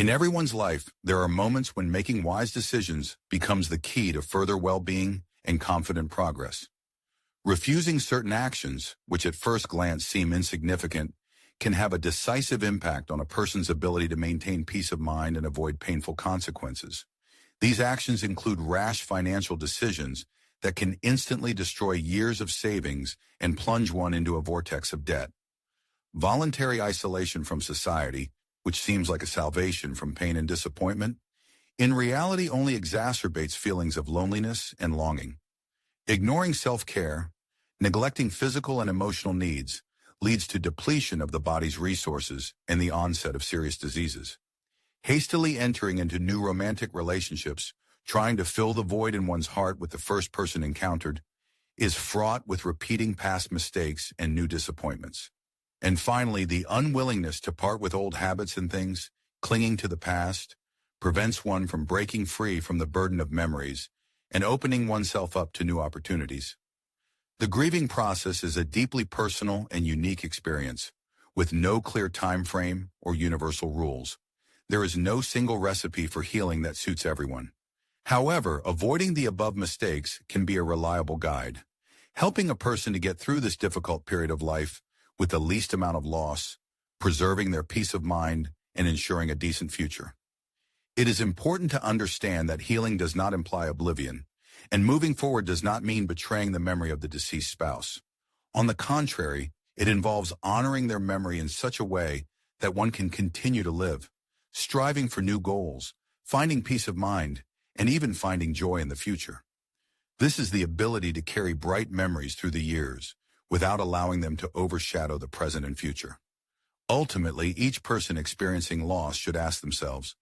In everyone's life, there are moments when making wise decisions becomes the key to further well-being and confident progress. Refusing certain actions, which at first glance seem insignificant, can have a decisive impact on a person's ability to maintain peace of mind and avoid painful consequences. These actions include rash financial decisions that can instantly destroy years of savings and plunge one into a vortex of debt. Voluntary isolation from society, which seems like a salvation from pain and disappointment, in reality only exacerbates feelings of loneliness and longing. Ignoring self-care, neglecting physical and emotional needs, leads to depletion of the body's resources and the onset of serious diseases. Hastily entering into new romantic relationships, trying to fill the void in one's heart with the first person encountered, is fraught with repeating past mistakes and new disappointments. And finally, the unwillingness to part with old habits and things, clinging to the past, prevents one from breaking free from the burden of memories and opening oneself up to new opportunities. The grieving process is a deeply personal and unique experience, with no clear time frame or universal rules. There is no single recipe for healing that suits everyone. However, avoiding the above mistakes can be a reliable guide, helping a person to get through this difficult period of life with the least amount of loss, preserving their peace of mind, and ensuring a decent future. It is important to understand that healing does not imply oblivion, and moving forward does not mean betraying the memory of the deceased spouse. On the contrary, it involves honoring their memory in such a way that one can continue to live, striving for new goals, finding peace of mind, and even finding joy in the future. This is the ability to carry bright memories through the years, without allowing them to overshadow the present and future. Ultimately, each person experiencing loss should ask themselves,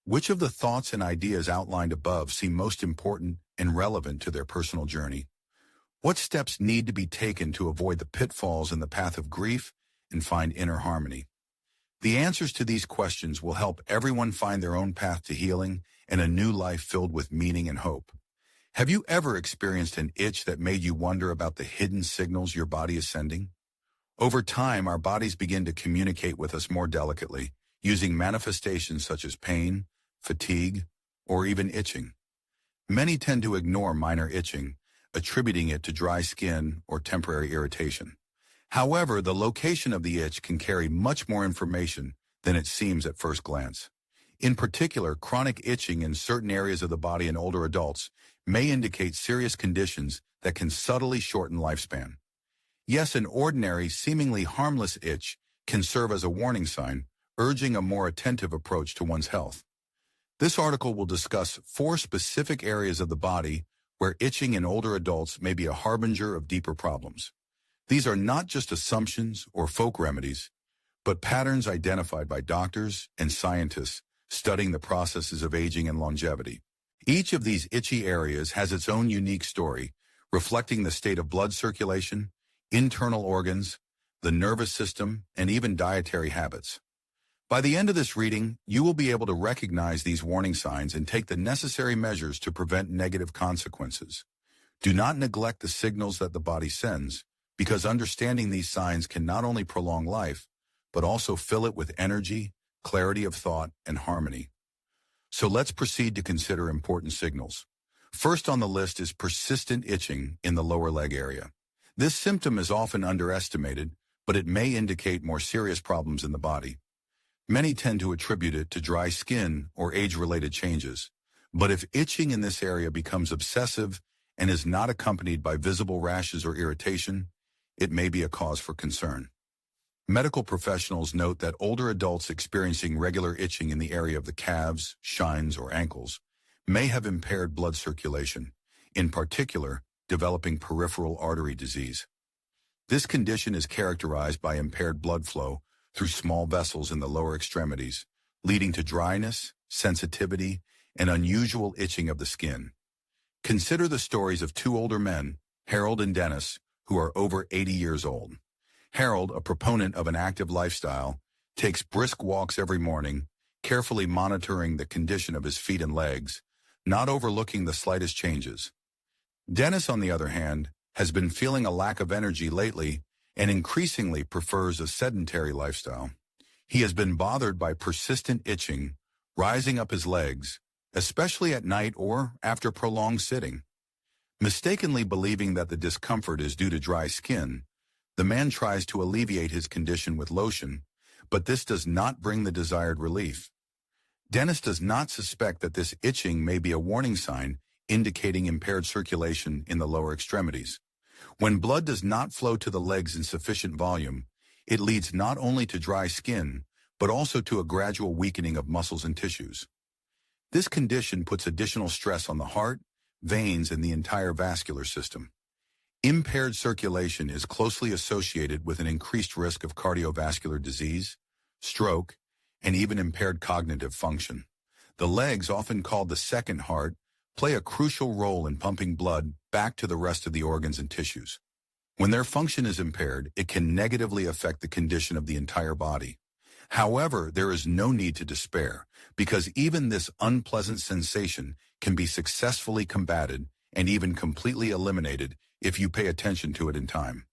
which of the thoughts and ideas outlined above seem most important and relevant to their personal journey? What steps need to be taken to avoid the pitfalls in the path of grief and find inner harmony? The answers to these questions will help everyone find their own path to healing and a new life filled with meaning and hope. Have you ever experienced an itch that made you wonder about the hidden signals your body is sending? Over time, our bodies begin to communicate with us more delicately, using manifestations such as pain, fatigue, or even itching. Many tend to ignore minor itching, attributing it to dry skin or temporary irritation. However, the location of the itch can carry much more information than it seems at first glance. In particular, chronic itching in certain areas of the body in older adults may indicate serious conditions that can subtly shorten lifespan. Yes, an ordinary, seemingly harmless itch can serve as a warning sign, urging a more attentive approach to one's health. This article will discuss 4 specific areas of the body where itching in older adults may be a harbinger of deeper problems. These are not just assumptions or folk remedies, but patterns identified by doctors and scientists studying the processes of aging and longevity. Each of these itchy areas has its own unique story, reflecting the state of blood circulation, internal organs, the nervous system, and even dietary habits. By the end of this reading, you will be able to recognize these warning signs and take the necessary measures to prevent negative consequences. Do not neglect the signals that the body sends, because understanding these signs can not only prolong life, but also fill it with energy, clarity of thought, and harmony. So let's proceed to consider important signals. First on the list is persistent itching in the lower leg area. This symptom is often underestimated, but it may indicate more serious problems in the body. Many tend to attribute it to dry skin or age-related changes, but if itching in this area becomes obsessive and is not accompanied by visible rashes or irritation, it may be a cause for concern. Medical professionals note that older adults experiencing regular itching in the area of the calves, shins, or ankles may have impaired blood circulation, in particular, developing peripheral artery disease. This condition is characterized by impaired blood flow through small vessels in the lower extremities, leading to dryness, sensitivity, and unusual itching of the skin. Consider the stories of 2 older men, Harold and Dennis, who are over 80 years old. Harold, a proponent of an active lifestyle, takes brisk walks every morning, carefully monitoring the condition of his feet and legs, not overlooking the slightest changes. Dennis, on the other hand, has been feeling a lack of energy lately and increasingly prefers a sedentary lifestyle. He has been bothered by persistent itching, rising up his legs, especially at night or after prolonged sitting. Mistakenly believing that the discomfort is due to dry skin, the man tries to alleviate his condition with lotion, but this does not bring the desired relief. Dennis does not suspect that this itching may be a warning sign indicating impaired circulation in the lower extremities. When blood does not flow to the legs in sufficient volume, it leads not only to dry skin, but also to a gradual weakening of muscles and tissues. This condition puts additional stress on the heart, veins, and the entire vascular system. Impaired circulation is closely associated with an increased risk of cardiovascular disease, stroke, and even impaired cognitive function. The legs, often called the second heart, play a crucial role in pumping blood back to the rest of the organs and tissues. When their function is impaired, it can negatively affect the condition of the entire body. However, there is no need to despair, because even this unpleasant sensation can be successfully combated and even completely eliminated if you pay attention to it in time.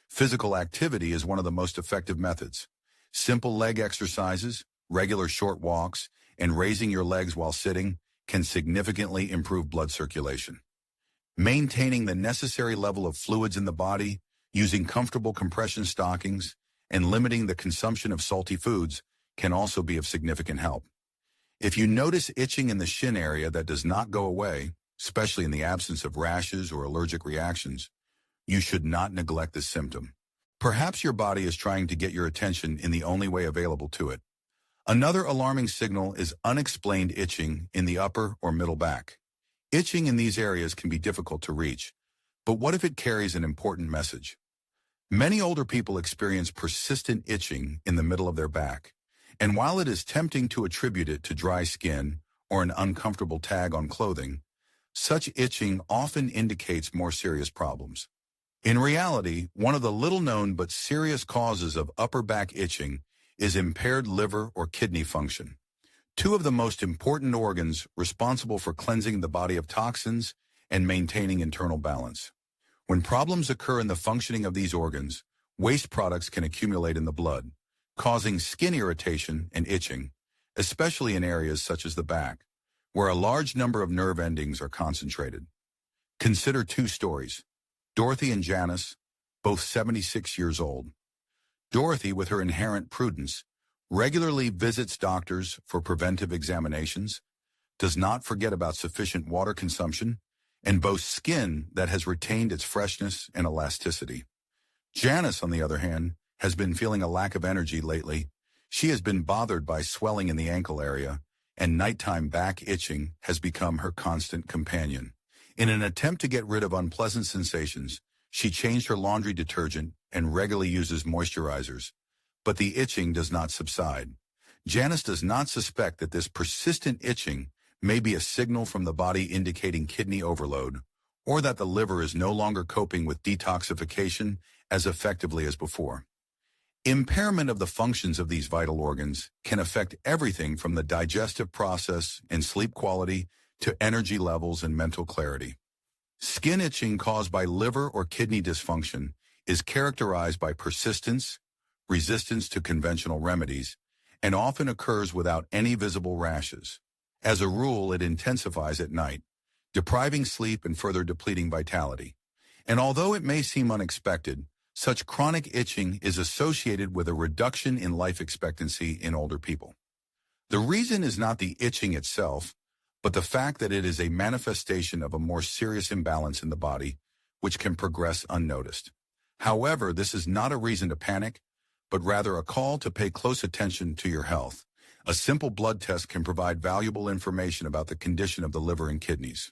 Physical activity is one of the most effective methods. Simple leg exercises, regular short walks, and raising your legs while sitting can significantly improve blood circulation. Maintaining the necessary level of fluids in the body, using comfortable compression stockings, and limiting the consumption of salty foods can also be of significant help. If you notice itching in the shin area that does not go away, especially in the absence of rashes or allergic reactions, you should not neglect this symptom. Perhaps your body is trying to get your attention in the only way available to it. Another alarming signal is unexplained itching in the upper or middle back. Itching in these areas can be difficult to reach, but what if it carries an important message? Many older people experience persistent itching in the middle of their back, and while it is tempting to attribute it to dry skin or an uncomfortable tag on clothing, such itching often indicates more serious problems. In reality, one of the little-known but serious causes of upper back itching is impaired liver or kidney function, two of the most important organs responsible for cleansing the body of toxins and maintaining internal balance. When problems occur in the functioning of these organs, waste products can accumulate in the blood, causing skin irritation and itching, especially in areas such as the back, where a large number of nerve endings are concentrated. Consider two stories. Dorothy and Janice, both 76 years old. Dorothy, with her inherent prudence, regularly visits doctors for preventive examinations, does not forget about sufficient water consumption, and boasts skin that has retained its freshness and elasticity. Janice, on the other hand, has been feeling a lack of energy lately. She has been bothered by swelling in the ankle area, and nighttime back itching has become her constant companion. In an attempt to get rid of unpleasant sensations, she changed her laundry detergent and regularly uses moisturizers, but the itching does not subside. Janice does not suspect that this persistent itching may be a signal from the body indicating kidney overload, or that the liver is no longer coping with detoxification as effectively as before. Impairment of the functions of these vital organs can affect everything from the digestive process and sleep quality to energy levels and mental clarity. Skin itching caused by liver or kidney dysfunction is characterized by persistence, resistance to conventional remedies, and often occurs without any visible rashes. As a rule, it intensifies at night, depriving sleep and further depleting vitality. And although it may seem unexpected, such chronic itching is associated with a reduction in life expectancy in older people. The reason is not the itching itself, but the fact that it is a manifestation of a more serious imbalance in the body, which can progress unnoticed. However, this is not a reason to panic, but rather a call to pay close attention to your health. A simple blood test can provide valuable information about the condition of the liver and kidneys.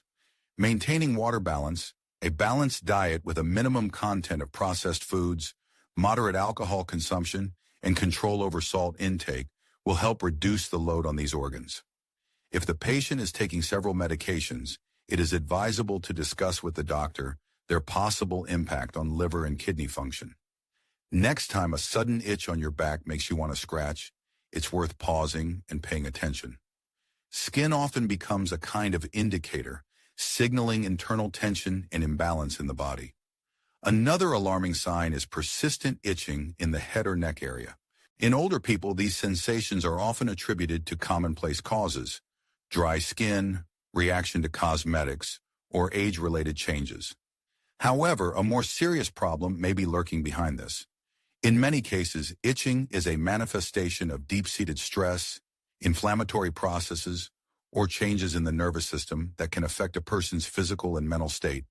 Maintaining water balance, a balanced diet with a minimum content of processed foods, moderate alcohol consumption, and control over salt intake will help reduce the load on these organs. If the patient is taking several medications, it is advisable to discuss with the doctor their possible impact on liver and kidney function. Next time a sudden itch on your back makes you want to scratch, it's worth pausing and paying attention. Skin often becomes a kind of indicator, signaling internal tension and imbalance in the body. Another alarming sign is persistent itching in the head or neck area. In older people, these sensations are often attributed to commonplace causes: dry skin, reaction to cosmetics, or age-related changes. However, a more serious problem may be lurking behind this. In many cases, itching is a manifestation of deep-seated stress, inflammatory processes, or changes in the nervous system that can affect a person's physical and mental state.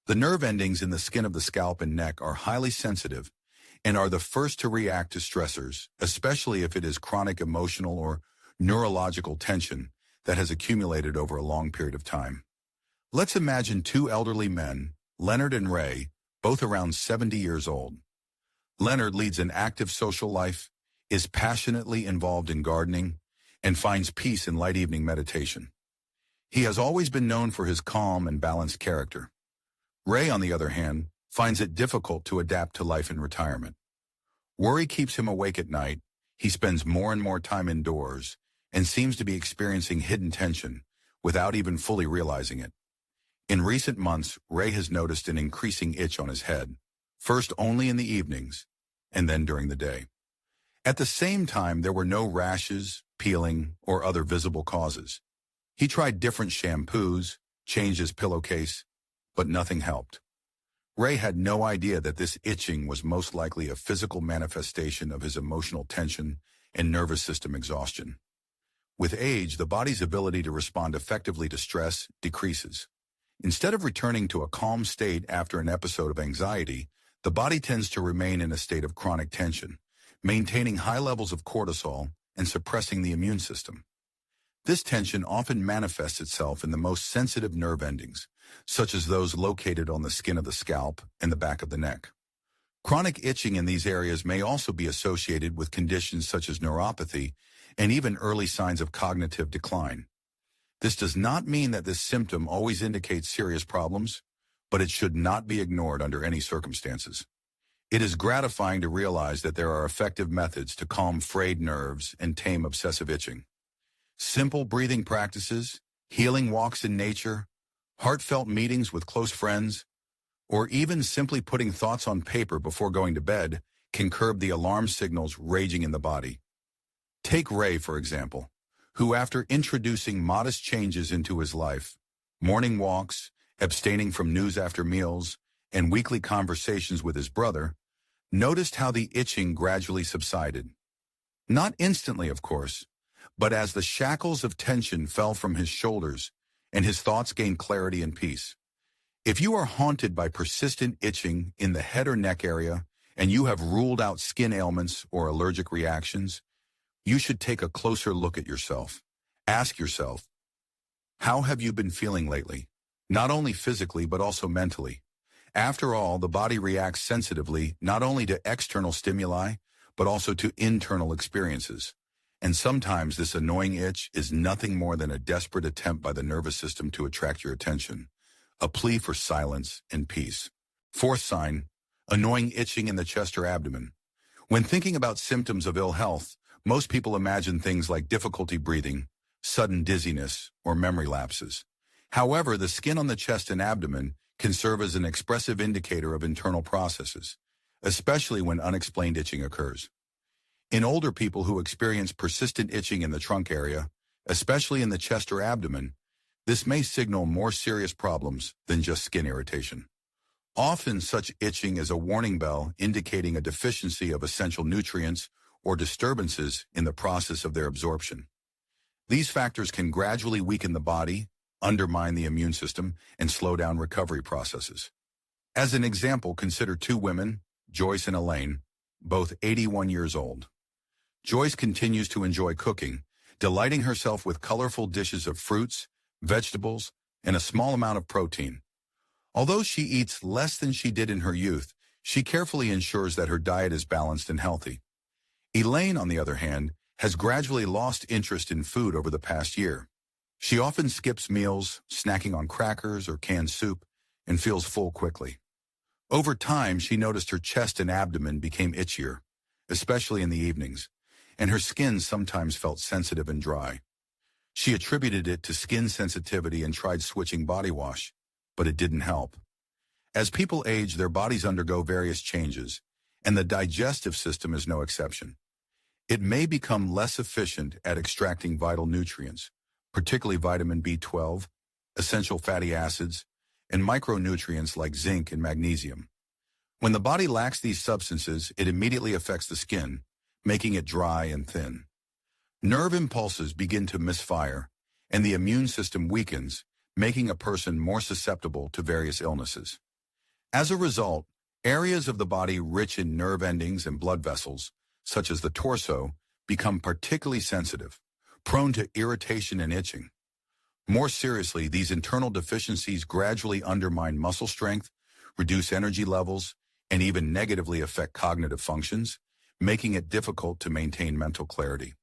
The nerve endings in the skin of the scalp and neck are highly sensitive and are the first to react to stressors, especially if it is chronic emotional or neurological tension that has accumulated over a long period of time. Let's imagine two elderly men, Leonard and Ray, both around 70 years old. Leonard leads an active social life, is passionately involved in gardening, and finds peace in light evening meditation. He has always been known for his calm and balanced character. Ray, on the other hand, finds it difficult to adapt to life in retirement. Worry keeps him awake at night, he spends more and more time indoors, and seems to be experiencing hidden tension without even fully realizing it. In recent months, Ray has noticed an increasing itch on his head, first only in the evenings, and then during the day. At the same time, there were no rashes, peeling, or other visible causes. He tried different shampoos, changed his pillowcase, but nothing helped. Ray had no idea that this itching was most likely a physical manifestation of his emotional tension and nervous system exhaustion. With age, the body's ability to respond effectively to stress decreases. Instead of returning to a calm state after an episode of anxiety, the body tends to remain in a state of chronic tension, maintaining high levels of cortisol and suppressing the immune system. This tension often manifests itself in the most sensitive nerve endings, such as those located on the skin of the scalp and the back of the neck. Chronic itching in these areas may also be associated with conditions such as neuropathy and even early signs of cognitive decline. This does not mean that this symptom always indicates serious problems, but it should not be ignored under any circumstances. It is gratifying to realize that there are effective methods to calm frayed nerves and tame obsessive itching. Simple breathing practices, healing walks in nature, heartfelt meetings with close friends, or even simply putting thoughts on paper before going to bed can curb the alarm signals raging in the body. Take Ray, for example, who, after introducing modest changes into his life, morning walks, abstaining from news after meals, and weekly conversations with his brother, noticed how the itching gradually subsided. Not instantly, of course, but as the shackles of tension fell from his shoulders and his thoughts gained clarity and peace. If you are haunted by persistent itching in the head or neck area and you have ruled out skin ailments or allergic reactions, you should take a closer look at yourself. Ask yourself, how have you been feeling lately? Not only physically, but also mentally. After all, the body reacts sensitively not only to external stimuli, but also to internal experiences. And sometimes this annoying itch is nothing more than a desperate attempt by the nervous system to attract your attention, a plea for silence and peace. Fourth sign, annoying itching in the chest or abdomen. When thinking about symptoms of ill health, most people imagine things like difficulty breathing, sudden dizziness, or memory lapses. However, the skin on the chest and abdomen can serve as an expressive indicator of internal processes, especially when unexplained itching occurs. In older people who experience persistent itching in the trunk area, especially in the chest or abdomen, this may signal more serious problems than just skin irritation. Often such itching is a warning bell indicating a deficiency of essential nutrients or disturbances in the process of their absorption. These factors can gradually weaken the body, undermine the immune system, and slow down recovery processes. As an example, consider two women, Joyce and Elaine, both 81 years old. Joyce continues to enjoy cooking, delighting herself with colorful dishes of fruits, vegetables, and a small amount of protein. Although she eats less than she did in her youth, she carefully ensures that her diet is balanced and healthy. Elaine, on the other hand, has gradually lost interest in food over the past year. She often skips meals, snacking on crackers or canned soup, and feels full quickly. Over time, she noticed her chest and abdomen became itchier, especially in the evenings, and her skin sometimes felt sensitive and dry. She attributed it to skin sensitivity and tried switching body wash, but it didn't help. As people age, their bodies undergo various changes, and the digestive system is no exception. it may become less efficient at extracting vital nutrients, particularly vitamin B12, essential fatty acids, and micronutrients like zinc and magnesium. When the body lacks these substances, it immediately affects the skin, making it dry and thin. Nerve impulses begin to misfire, and the immune system weakens, making a person more susceptible to various illnesses. As a result, areas of the body rich in nerve endings and blood vessels, such as the torso, become particularly sensitive, prone to irritation and itching. More seriously, these internal deficiencies gradually undermine muscle strength, reduce energy levels, and even negatively affect cognitive functions, making it difficult to maintain mental clarity.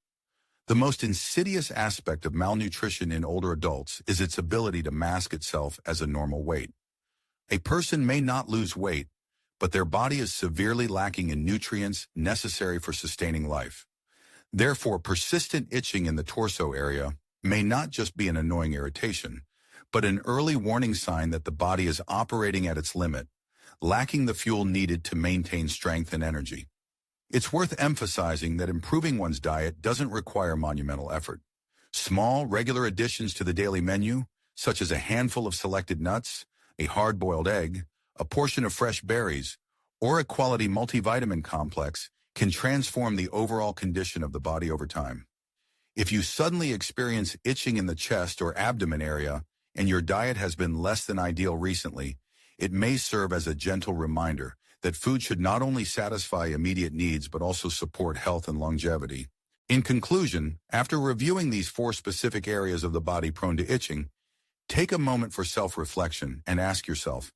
The most insidious aspect of malnutrition in older adults is its ability to mask itself as a normal weight. A person may not lose weight, but their body is severely lacking in nutrients necessary for sustaining life. Therefore, persistent itching in the torso area may not just be an annoying irritation, but an early warning sign that the body is operating at its limit, lacking the fuel needed to maintain strength and energy. It's worth emphasizing that improving one's diet doesn't require monumental effort. Small, regular additions to the daily menu, such as a handful of selected nuts, a hard-boiled egg, a portion of fresh berries, or a quality multivitamin complex, can transform the overall condition of the body over time. If you suddenly experience itching in the chest or abdomen area, and your diet has been less than ideal recently, it may serve as a gentle reminder that food should not only satisfy immediate needs but also support health and longevity. In conclusion, after reviewing these 4 specific areas of the body prone to itching, take a moment for self-reflection and ask yourself,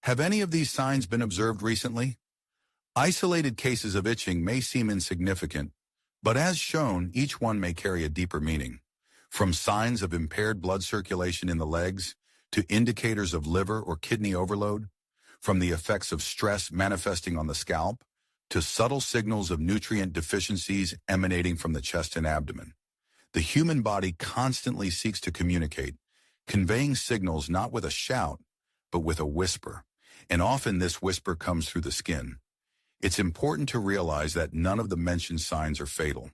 have any of these signs been observed recently? Isolated cases of itching may seem insignificant, but as shown, each one may carry a deeper meaning. From signs of impaired blood circulation in the legs to indicators of liver or kidney overload, from the effects of stress manifesting on the scalp to subtle signals of nutrient deficiencies emanating from the chest and abdomen. The human body constantly seeks to communicate, conveying signals not with a shout, but with a whisper, and often this whisper comes through the skin. It's important to realize that none of the mentioned signs are fatal.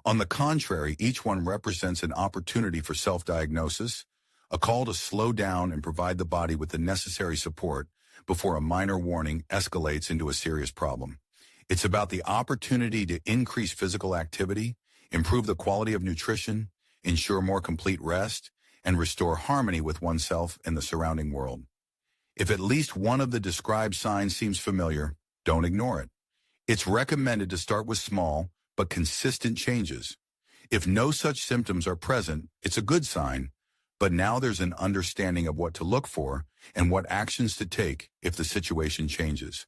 On the contrary, each one represents an opportunity for self-diagnosis, a call to slow down and provide the body with the necessary support before a minor warning escalates into a serious problem. It's about the opportunity to increase physical activity, improve the quality of nutrition, ensure more complete rest, and restore harmony with oneself and the surrounding world. If at least one of the described signs seems familiar, don't ignore it. It's recommended to start with small but consistent changes. If no such symptoms are present, it's a good sign, but now there's an understanding of what to look for and what actions to take if the situation changes.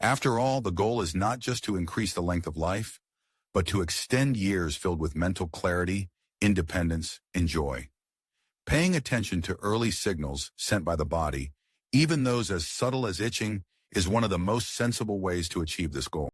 After all, the goal is not just to increase the length of life, but to extend years filled with mental clarity, independence, and joy. Paying attention to early signals sent by the body, even those as subtle as itching, is one of the most sensible ways to achieve this goal.